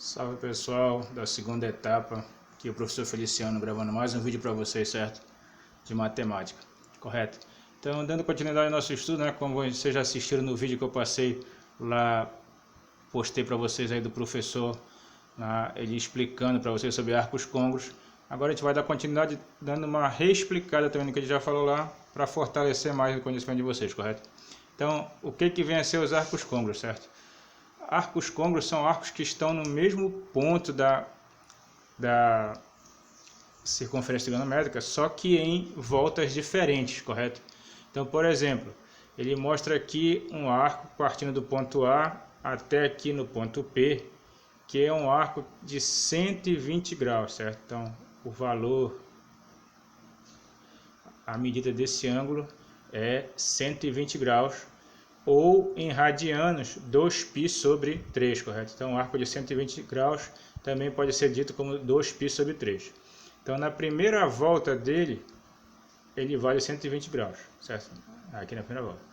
Salve pessoal da segunda etapa, aqui é o professor Feliciano gravando mais um vídeo para vocês, certo? De matemática, correto? Então, dando continuidade ao nosso estudo, né? Como vocês já assistiram no vídeo que eu passei lá, postei para vocês aí do professor, ele explicando para vocês sobre arcos côncavos. Agora a gente vai dar continuidade dando uma reexplicada também no que ele já falou lá, para fortalecer mais o conhecimento de vocês, correto? Então, o que vem a ser os arcos côncavos, certo? Arcos côncavos são arcos que estão no mesmo ponto da circunferência trigonométrica, só que em voltas diferentes, correto? Então, por exemplo, ele mostra aqui um arco partindo do ponto A até aqui no ponto P, que é um arco de 120 graus, certo? Então, o valor, a medida desse ângulo é 120 graus, ou em radianos 2π sobre 3, correto? Então, um arco de 120 graus também pode ser dito como 2π sobre 3. Então, na primeira volta dele, ele vale 120 graus, certo? Aqui na primeira volta.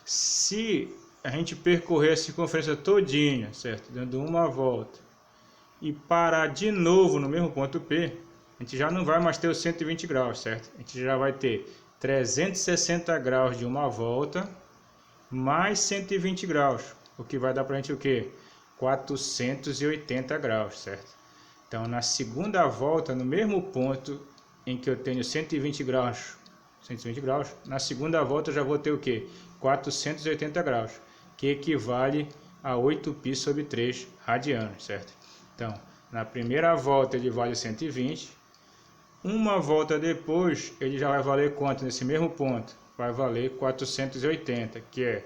Se a gente percorrer a circunferência todinha, certo? Dando uma volta, e parar de novo no mesmo ponto P, a gente já não vai mais ter os 120 graus, certo? A gente já vai ter 360 graus de uma volta, mais 120 graus, o que vai dar para a gente o que? 480 graus, certo? Então, na segunda volta, no mesmo ponto em que eu tenho 120 graus, na segunda volta eu já vou ter o que? 480 graus, que equivale a 8π sobre 3 radianos, certo? Então, na primeira volta ele vale 120, uma volta depois ele já vai valer quanto nesse mesmo ponto? Vai valer 480, que é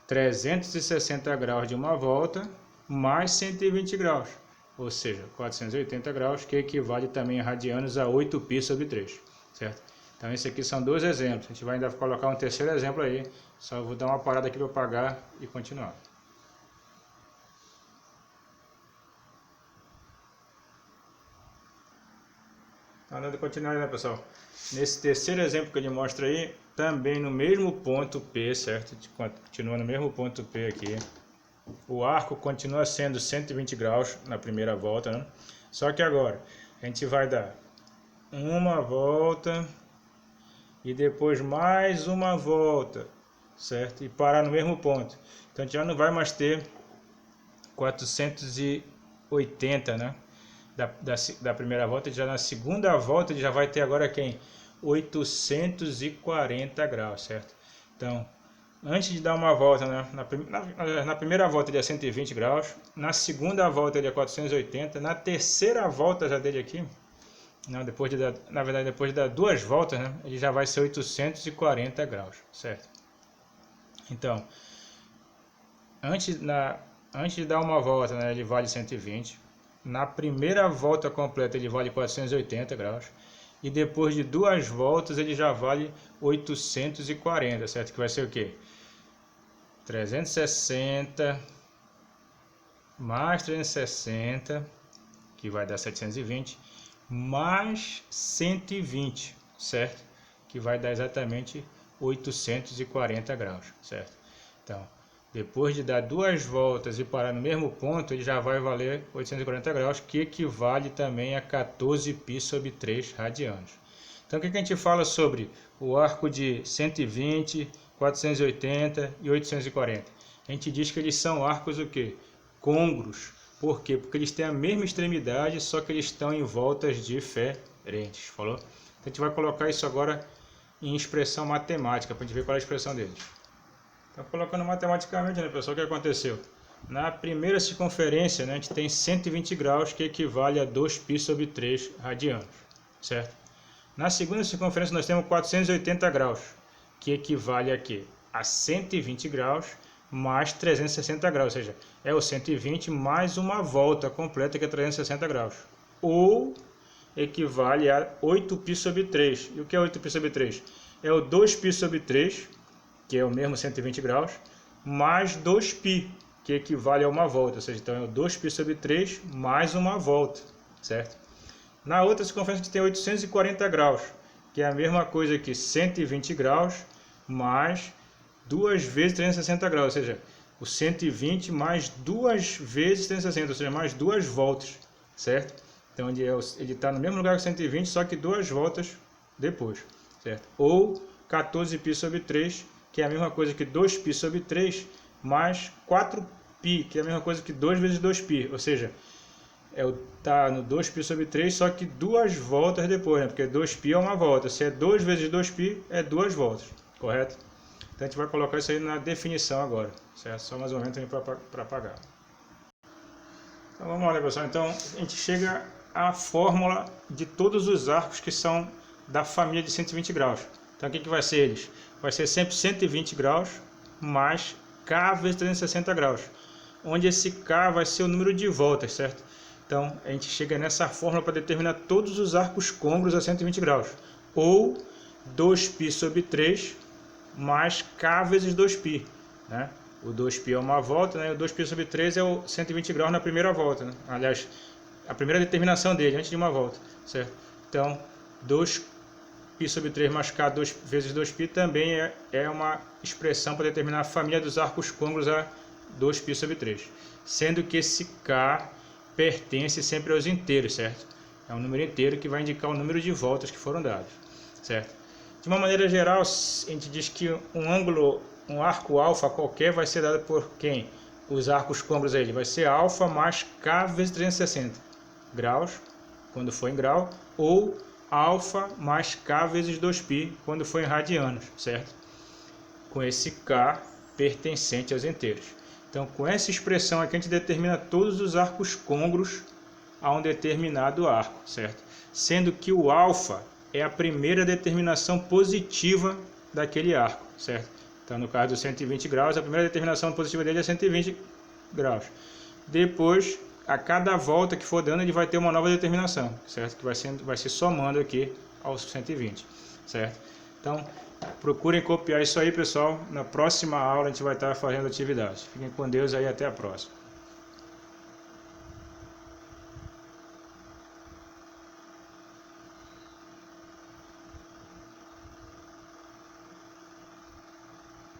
360 graus de uma volta, mais 120 graus, ou seja, 480 graus, que equivale também a radianos a 8π sobre 3, certo? Então, esses aqui são dois exemplos. A gente vai ainda colocar um terceiro exemplo aí, só vou dar uma parada aqui para apagar e continuar. Então, dando continuidade, né, pessoal? Nesse terceiro exemplo que ele mostra aí, também no mesmo ponto P, certo? Continua no mesmo ponto P aqui. O arco continua sendo 120 graus na primeira volta, né? Só que agora a gente vai dar uma volta e depois mais uma volta, certo? E parar no mesmo ponto. Então a gente já não vai mais ter 480, né? Da primeira volta, já na segunda volta ele já vai ter agora quem? 840 graus, certo? Então, antes de dar uma volta, né, na primeira volta ele é 120 graus, na segunda volta ele é 480, na terceira volta já dele aqui, não, depois de dar duas voltas, né, ele já vai ser 840 graus, certo? Então, antes de dar uma volta, né, ele vale 120, na primeira volta completa ele vale 480 graus, e depois de duas voltas ele já vale 840, certo? Que vai ser o quê? 360 mais 360, que vai dar 720, mais 120, certo? Que vai dar exatamente 840 graus, certo? Então, depois de dar duas voltas e parar no mesmo ponto, ele já vai valer 840 graus, que equivale também a 14π sobre 3 radianos. Então, o que a gente fala sobre o arco de 120, 480 e 840? A gente diz que eles são arcos o quê? Côncavos. Por quê? Porque eles têm a mesma extremidade, só que eles estão em voltas diferentes. Falou? Então, a gente vai colocar isso agora em expressão matemática, para a gente ver qual é a expressão deles. Então, colocando matematicamente, né, pessoal, o que aconteceu? Na primeira circunferência, né, a gente tem 120 graus, que equivale a 2π sobre 3 radianos, certo? Na segunda circunferência, nós temos 480 graus, que equivale a quê? A 120 graus mais 360 graus, ou seja, é o 120 mais uma volta completa, que é 360 graus. Ou equivale a 8π sobre 3. E o que é 8π sobre 3? É o 2π sobre 3, que é o mesmo 120 graus, mais 2π, que equivale a uma volta, ou seja, então é o 2π sobre 3 mais uma volta, certo? Na outra circunferência a gente tem 840 graus, que é a mesma coisa que 120 graus mais 2 vezes 360 graus, ou seja, o 120 mais 2 vezes 360, ou seja, mais 2 voltas, certo? Então ele está no mesmo lugar que o 120, só que 2 voltas depois, certo? Ou 14π sobre 3, que é a mesma coisa que 2π sobre 3, mais 4π, que é a mesma coisa que 2 vezes 2π, ou seja, está no 2π sobre 3, só que 2 voltas depois, né? Porque 2π é uma volta, se é 2 vezes 2π, é 2 voltas, correto? Então a gente vai colocar isso aí na definição agora, certo? Só mais um momento para apagar. Então vamos lá, pessoal. Então a gente chega à fórmula de todos os arcos que são da família de 120 graus. Então o que vai ser eles? Vai ser sempre 120 graus mais K vezes 360 graus, onde esse K vai ser o número de voltas, certo? Então a gente chega nessa fórmula para determinar todos os arcos côncavos a 120 graus, ou 2π sobre 3 mais K vezes 2π, né? O 2π é uma volta, né? O 2π sobre 3 é o 120 graus na primeira volta, né? Aliás, a primeira determinação dele, antes de uma volta, certo? Então, 2π sobre 3 mais K vezes 2π também é uma expressão para determinar a família dos arcos côncavos a 2π sobre 3. Sendo que esse K pertence sempre aos inteiros, certo? É um número inteiro que vai indicar o número de voltas que foram dadas, certo? De uma maneira geral, a gente diz que um arco alfa qualquer vai ser dado por quem? Os arcos côncavos aí, vai ser alfa mais K vezes 360 graus, quando for em grau, ou alfa mais K vezes 2π, quando for em radianos, certo? Com esse K pertencente aos inteiros. Então, com essa expressão aqui, a gente determina todos os arcos côncavos a um determinado arco, certo? Sendo que o alfa é a primeira determinação positiva daquele arco, certo? Então, no caso dos 120 graus, a primeira determinação positiva dele é 120 graus. Depois, a cada volta que for dando, ele vai ter uma nova determinação, certo? Que vai se somando aqui aos 120, certo? Então, procurem copiar isso aí, pessoal. Na próxima aula, a gente vai estar fazendo atividades. Fiquem com Deus aí, até a próxima.